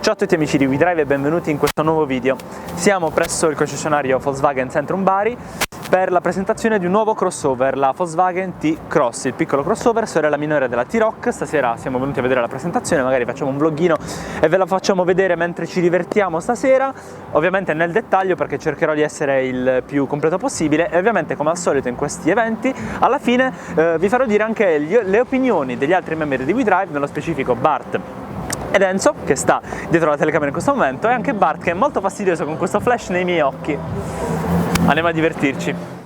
Ciao a tutti amici di WeDrive e benvenuti in questo nuovo video. Siamo presso il concessionario Volkswagen Centrum Bari per la presentazione di un nuovo crossover, la Volkswagen T-Cross, il piccolo crossover, sorella minore della T-Roc. Stasera siamo venuti a vedere la presentazione, magari facciamo un vloggino e ve la facciamo vedere mentre ci divertiamo stasera, ovviamente nel dettaglio perché cercherò di essere il più completo possibile e ovviamente come al solito in questi eventi alla fine vi farò dire anche le opinioni degli altri membri di WeDrive, nello specifico Bart ed Enzo, che sta dietro la telecamera in questo momento, e anche Bart, che è molto fastidioso con questo flash nei miei occhi. Andiamo a divertirci.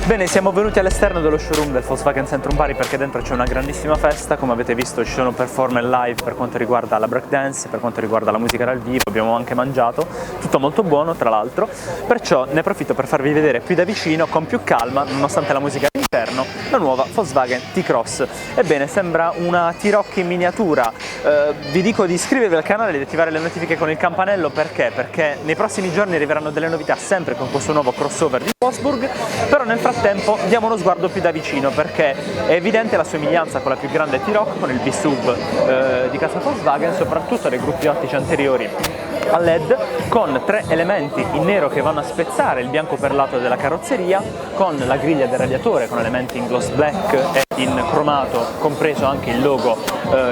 Bene, siamo venuti all'esterno dello showroom del Volkswagen Centrum Bari perché dentro c'è una grandissima festa. Come avete visto ci sono performance live per quanto riguarda la breakdance, per quanto riguarda la musica dal vivo, abbiamo anche mangiato, tutto molto buono tra l'altro, perciò ne approfitto per farvi vedere più da vicino, con più calma, nonostante la musica all'interno, la nuova Volkswagen T-Cross. Ebbene, sembra una T-Roc in miniatura. Vi dico di iscrivervi al canale e di attivare le notifiche con il campanello perché nei prossimi giorni arriveranno delle novità sempre con questo nuovo crossover di Wolfsburg, però nel frattempo diamo uno sguardo più da vicino perché è evidente la somiglianza con la più grande T-Roc, con il V-Sub di casa Volkswagen, soprattutto dai gruppi ottici anteriori a LED, con tre elementi in nero che vanno a spezzare il bianco perlato della carrozzeria, con la griglia del radiatore con elementi in gloss black e in cromato, compreso anche il logo,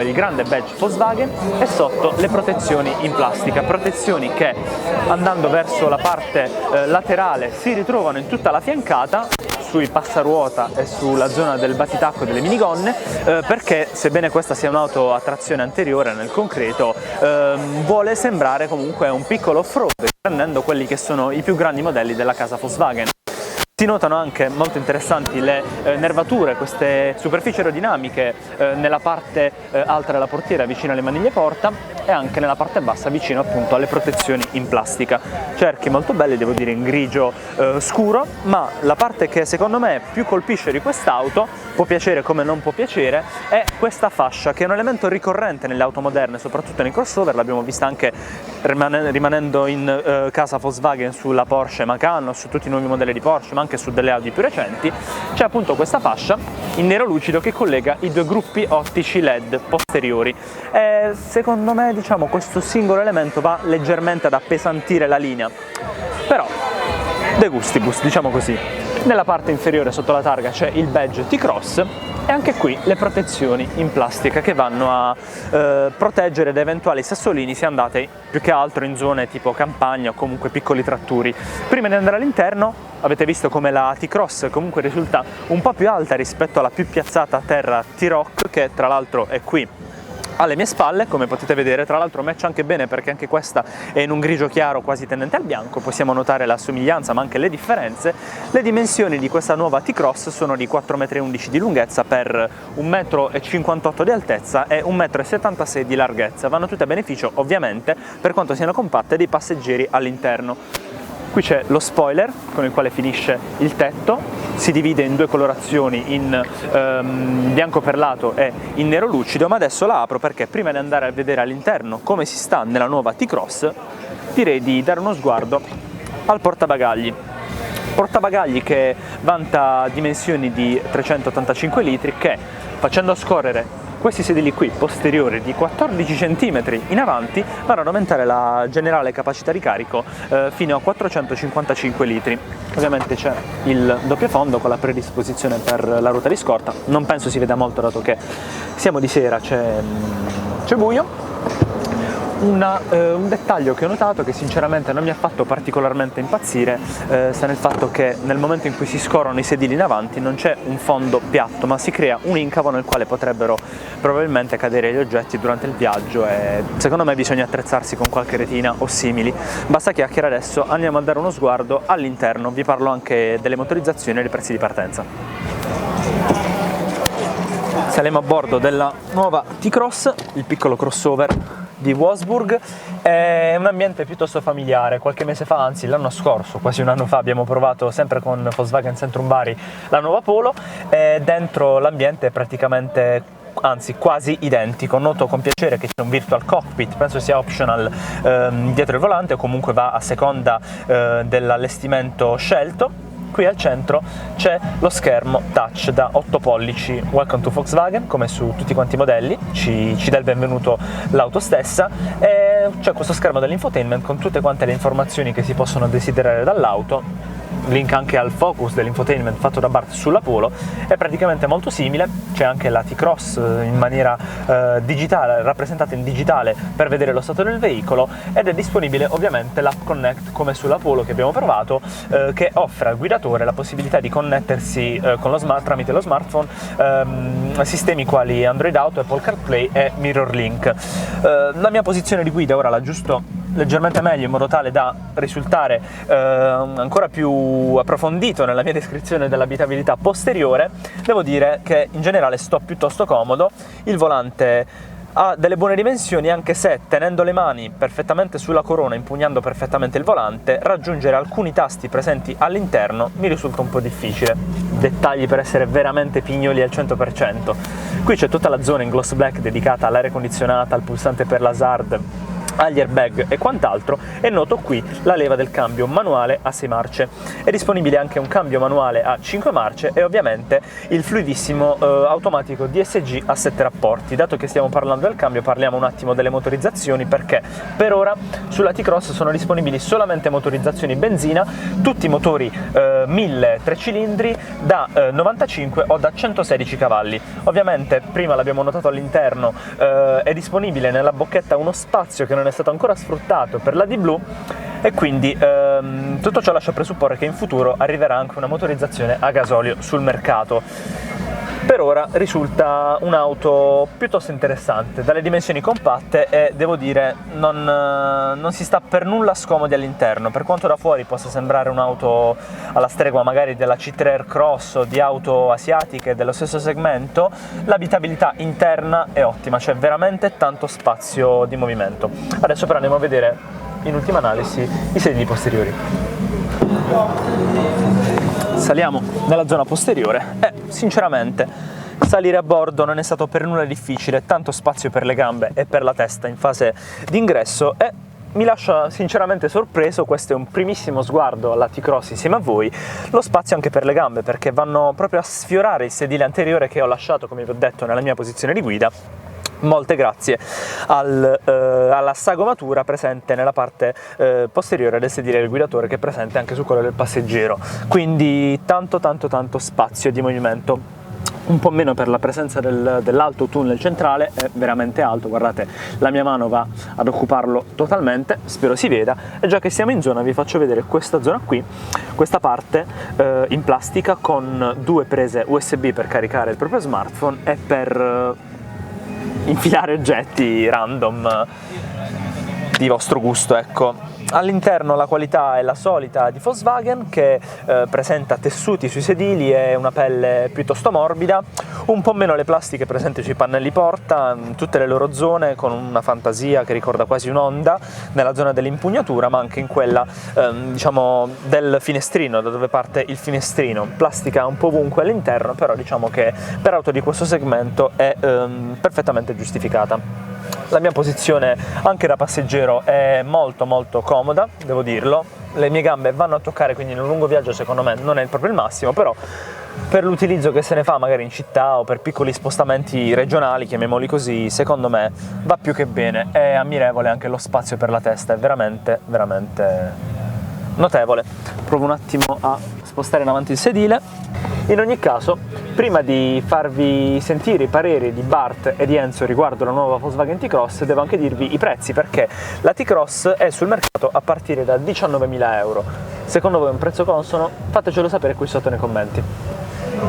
il grande badge Volkswagen, e sotto le protezioni in plastica, protezioni che andando verso la parte laterale si ritrovano in tutta la fiancata, sui passaruota e sulla zona del battitacco delle minigonne, perché sebbene questa sia un'auto a trazione anteriore nel concreto, vuole sembrare comunque un piccolo off-road, prendendo quelli che sono i più grandi modelli della casa Volkswagen. Si notano anche molto interessanti le nervature, queste superfici aerodinamiche nella parte alta della portiera vicino alle maniglie porta e anche nella parte bassa vicino appunto alle protezioni in plastica. Cerchi molto belli, devo dire, in grigio scuro, ma la parte che secondo me più colpisce di quest'auto, può piacere come non può piacere, è questa fascia che è un elemento ricorrente nelle auto moderne, soprattutto nei crossover. L'abbiamo vista anche rimanendo in casa Volkswagen sulla Porsche Macan, su tutti i nuovi modelli di Porsche, ma anche su delle Audi più recenti. C'è appunto questa fascia in nero lucido che collega i due gruppi ottici LED posteriori e secondo me, diciamo, questo singolo elemento va leggermente ad appesantire la linea, però de gustibus, diciamo così. Nella parte inferiore sotto la targa c'è il badge T-Cross e anche qui le protezioni in plastica che vanno a proteggere da eventuali sassolini se andate più che altro in zone tipo campagna o comunque piccoli tratturi. Prima di andare all'interno avete visto come la T-Cross comunque risulta un po' più alta rispetto alla più piazzata a terra T-Roc, che tra l'altro è qui alle mie spalle, come potete vedere. Tra l'altro matcha anche bene perché anche questa è in un grigio chiaro quasi tendente al bianco, possiamo notare la somiglianza ma anche le differenze. Le dimensioni di questa nuova T-Cross sono di 4,11 m di lunghezza per 1,58 m di altezza e 1,76 m di larghezza, vanno tutte a beneficio ovviamente, per quanto siano compatte, dei passeggeri all'interno. Qui c'è lo spoiler con il quale finisce il tetto, si divide in due colorazioni, in bianco perlato e in nero lucido, ma adesso la apro perché prima di andare a vedere all'interno come si sta nella nuova T-Cross direi di dare uno sguardo al portabagagli. Portabagagli che vanta dimensioni di 385 litri che, facendo scorrere questi sedili qui posteriori di 14 cm in avanti, vanno ad aumentare la generale capacità di carico fino a 455 litri. Ovviamente c'è il doppio fondo con la predisposizione per la ruota di scorta, non penso si veda molto dato che siamo di sera, c'è buio. Un dettaglio che ho notato che sinceramente non mi ha fatto particolarmente impazzire sta nel fatto che nel momento in cui si scorrono i sedili in avanti non c'è un fondo piatto, ma si crea un incavo nel quale potrebbero probabilmente cadere gli oggetti durante il viaggio e secondo me bisogna attrezzarsi con qualche retina o simili. Basta chiacchiere, adesso andiamo a dare uno sguardo all'interno, vi parlo anche delle motorizzazioni e dei prezzi di partenza. Saliamo a bordo della nuova T-Cross, il piccolo crossover di Wolfsburg. È un ambiente piuttosto familiare. Qualche mese fa, anzi l'anno scorso, quasi un anno fa, abbiamo provato sempre con Volkswagen Centrum Bari la nuova Polo, e dentro l'ambiente è praticamente, anzi quasi identico. Noto con piacere che c'è un virtual cockpit, penso sia optional dietro il volante, o comunque va a seconda dell'allestimento scelto. Qui al centro c'è lo schermo touch da 8 pollici Welcome to Volkswagen, come su tutti quanti i modelli, ci dà il benvenuto l'auto stessa, e c'è questo schermo dell'infotainment con tutte quante le informazioni che si possono desiderare dall'auto. Link anche al focus dell'infotainment fatto da Bart sulla Polo. È praticamente molto simile, c'è anche la T-Cross in maniera digitale, rappresentata in digitale per vedere lo stato del veicolo, ed è disponibile ovviamente l'app Connect come sulla Polo che abbiamo provato, che offre al guidatore la possibilità di connettersi con tramite lo smartphone a sistemi quali Android Auto, Apple CarPlay e MirrorLink. La mia posizione di guida ora l'aggiusto leggermente meglio in modo tale da risultare ancora più approfondito nella mia descrizione dell'abitabilità posteriore. Devo dire che in generale sto piuttosto comodo, il volante ha delle buone dimensioni, anche se tenendo le mani perfettamente sulla corona, impugnando perfettamente il volante, raggiungere alcuni tasti presenti all'interno mi risulta un po' difficile. Dettagli per essere veramente pignoli al 100%. Qui c'è tutta la zona in gloss black dedicata all'aria condizionata, al pulsante per l'hazard, agli airbag e quant'altro, e noto qui la leva del cambio manuale a 6 marce. È disponibile anche un cambio manuale a 5 marce e ovviamente il fluidissimo automatico DSG a 7 rapporti. Dato che stiamo parlando del cambio, parliamo un attimo delle motorizzazioni, perché per ora sulla T-Cross sono disponibili solamente motorizzazioni benzina, tutti motori 1000 3 cilindri da 95 o da 116 cavalli. Ovviamente, prima l'abbiamo notato all'interno, è disponibile nella bocchetta uno spazio che non è stato ancora sfruttato per la D-Blue, e quindi tutto ciò lascia presupporre che in futuro arriverà anche una motorizzazione a gasolio sul mercato. Per ora risulta un'auto piuttosto interessante, dalle dimensioni compatte, e devo dire non si sta per nulla scomodi all'interno. Per quanto da fuori possa sembrare un'auto alla stregua magari della C3 Aircross o di auto asiatiche dello stesso segmento, l'abitabilità interna è ottima, c'è veramente tanto spazio di movimento. Adesso però andiamo a vedere in ultima analisi i sedili posteriori. Saliamo nella zona posteriore e sinceramente salire a bordo non è stato per nulla difficile, tanto spazio per le gambe e per la testa in fase di ingresso, e mi lascia sinceramente sorpreso. Questo è un primissimo sguardo alla T-Cross insieme a voi, lo spazio anche per le gambe, perché vanno proprio a sfiorare il sedile anteriore che ho lasciato, come vi ho detto, nella mia posizione di guida, molte grazie alla sagomatura presente nella parte posteriore del sedile del guidatore, che è presente anche su quello del passeggero. Quindi tanto spazio di movimento. Un po' meno per la presenza dell'alto tunnel centrale, è veramente alto, guardate, la mia mano va ad occuparlo totalmente, spero si veda. E già che siamo in zona vi faccio vedere questa zona qui, questa parte in plastica con 2 prese USB per caricare il proprio smartphone e per infilare oggetti random di vostro gusto, ecco. All'interno la qualità è la solita di Volkswagen, che presenta tessuti sui sedili e una pelle piuttosto morbida, un po' meno le plastiche presenti sui pannelli porta, tutte le loro zone con una fantasia che ricorda quasi un'Honda nella zona dell'impugnatura, ma anche in quella diciamo del finestrino, da dove parte il finestrino. Plastica un po' ovunque all'interno, però diciamo che per auto di questo segmento è perfettamente giustificata. La mia posizione anche da passeggero è molto comoda, devo dirlo. Le mie gambe vanno a toccare, quindi in un lungo viaggio secondo me non è proprio il massimo, però per l'utilizzo che se ne fa magari in città o per piccoli spostamenti regionali, chiamiamoli così, secondo me va più che bene. È ammirevole anche lo spazio per la testa, è veramente notevole. Provo un attimo a spostare in avanti il sedile. In ogni caso, prima di farvi sentire i pareri di Bart e di Enzo riguardo la nuova Volkswagen T-Cross, devo anche dirvi i prezzi, perché la T-Cross è sul mercato a partire da 19.000 euro. Secondo voi è un prezzo consono? Fatecelo sapere qui sotto nei commenti.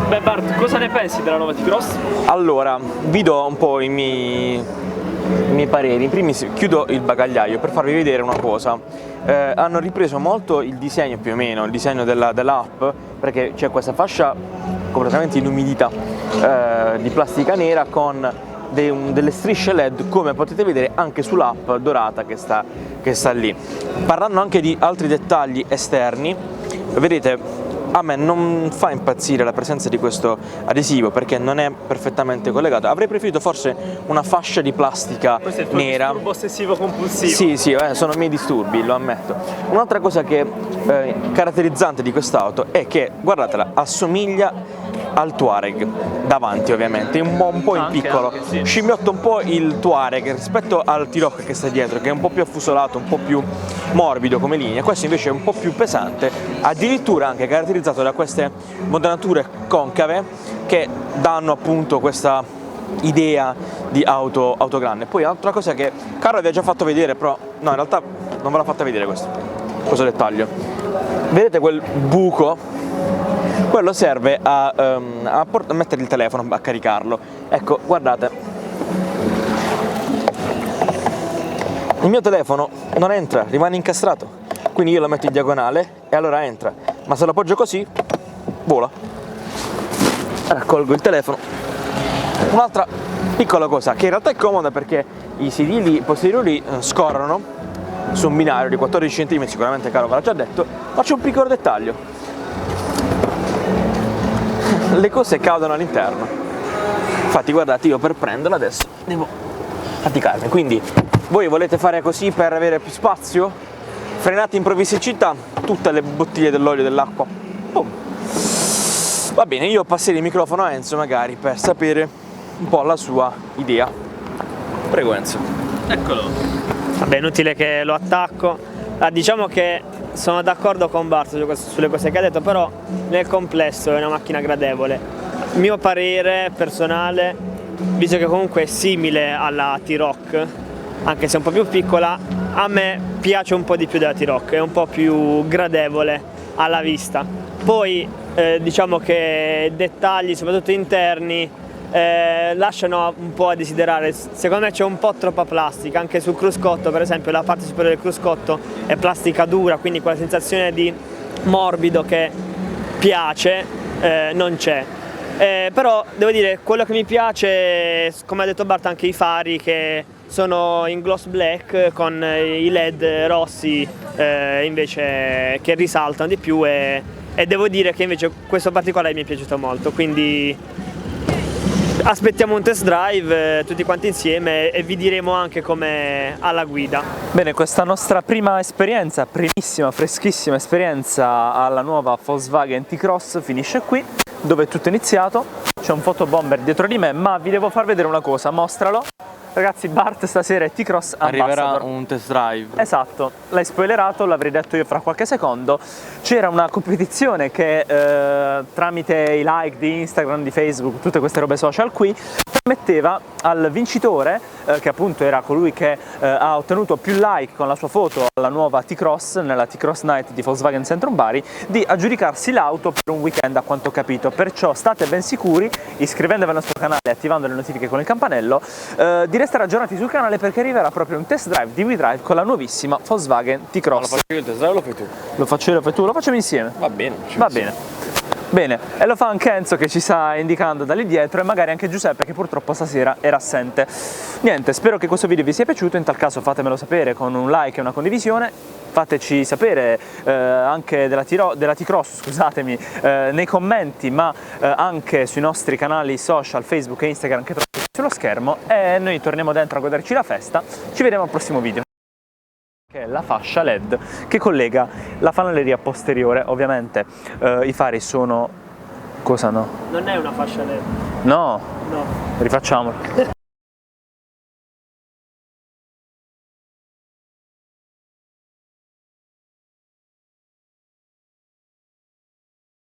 Beh Bart, cosa ne pensi della nuova T-Cross? Allora, vi do un po' i miei pareri. In primis chiudo il bagagliaio per farvi vedere una cosa. Hanno ripreso molto il disegno, più o meno, il disegno dell'app, perché c'è questa fascia completamente in umidità di plastica nera con delle strisce LED, come potete vedere anche sull'app dorata che sta lì. Parlando anche di altri dettagli esterni, vedete, a me non fa impazzire la presenza di questo adesivo perché non è perfettamente collegato. Avrei preferito forse una fascia di plastica Questo è il nera. disturbo ossessivo compulsivo. Sì, sono i miei disturbi, lo ammetto. Un'altra cosa che caratterizzante di quest'auto è che, guardatela, assomiglia al Touareg davanti, ovviamente, un po' in piccolo, sì. scimmiotta un po' il Touareg rispetto al T-Roc che sta dietro, che è un po' più affusolato, un po' più morbido come linea. Questo invece è un po' più pesante, addirittura anche caratterizzato da queste modature concave che danno appunto questa idea di auto grande. Poi altra cosa che Carlo vi ha già fatto vedere, però no, in realtà non ve l'ha fatta vedere questo dettaglio. Vedete quel buco? Quello serve a mettere il telefono, a caricarlo. Ecco, guardate, il mio telefono non entra, rimane incastrato, quindi io lo metto in diagonale e allora entra, ma se lo appoggio così, vola. Raccolgo il telefono. Un'altra piccola cosa, che in realtà è comoda perché i sedili posteriori scorrono su un binario di 14 cm, sicuramente Caro ve l'ha già detto, ma c'è un piccolo dettaglio. Le cose cadono all'interno. Infatti guardate, io per prenderla adesso devo faticarmi, quindi voi volete fare così per avere più spazio? Frenate improvvisi in città, tutte le bottiglie dell'olio, dell'acqua, boom. Va bene, io passerei il microfono a Enzo magari per sapere un po' la sua idea. Prego Enzo. Eccolo. Vabbè, inutile che lo attacco. Diciamo che sono d'accordo con Bart sulle cose che ha detto, però nel complesso è una macchina gradevole. Il mio parere personale, visto che comunque è simile alla T-Roc, anche se è un po' più piccola, a me piace un po' di più della T-Roc, è un po' più gradevole alla vista. Poi diciamo che dettagli, soprattutto interni, lasciano un po' a desiderare. Secondo me c'è un po' troppa plastica, anche sul cruscotto per esempio la parte superiore del cruscotto è plastica dura, quindi quella sensazione di morbido che piace non c'è. Però devo dire, quello che mi piace, come ha detto Bart, anche i fari che sono in gloss black con i LED rossi invece che risaltano di più, e devo dire che invece questo particolare mi è piaciuto molto, quindi aspettiamo un test drive tutti quanti insieme e vi diremo anche come alla guida. Bene, questa nostra prima esperienza, primissima, freschissima esperienza alla nuova Volkswagen T-Cross finisce qui, dove è tutto iniziato. C'è un fotobomber dietro di me, ma vi devo far vedere una cosa, mostralo. Ragazzi, Bart stasera è T-Cross Ambassador. Arriverà un test drive. Esatto, l'hai spoilerato, l'avrei detto io fra qualche secondo. C'era una competizione che tramite i like di Instagram, di Facebook, tutte queste robe social qui, permetteva al vincitore, che appunto era colui che ha ottenuto più like con la sua foto alla nuova T-Cross, nella T-Cross Night di Volkswagen Centrum Bari, di aggiudicarsi l'auto per un weekend, a quanto ho capito. Perciò state ben sicuri, iscrivendovi al nostro canale e attivando le notifiche con il campanello, di restare aggiornati sul canale perché arriverà proprio un test drive di WeDrive con la nuovissima Volkswagen T-Cross. Lo faccio io il test drive o lo fai tu? Lo faccio io, lo fai tu, lo facciamo insieme. Va bene. Va bene. Bene, e lo fa anche Enzo che ci sta indicando da lì dietro, e magari anche Giuseppe che purtroppo stasera era assente. Niente, spero che questo video vi sia piaciuto, in tal caso fatemelo sapere con un like e una condivisione. Fateci sapere anche della T-Cross, scusatemi, nei commenti, ma anche sui nostri canali social, Facebook e Instagram che trovate sullo schermo, e noi torniamo dentro a goderci la festa. Ci vediamo al prossimo video. Che è la fascia LED che collega la fanalleria posteriore. Ovviamente i fari sono... cosa no? Non è una fascia LED. No? No. Rifacciamolo.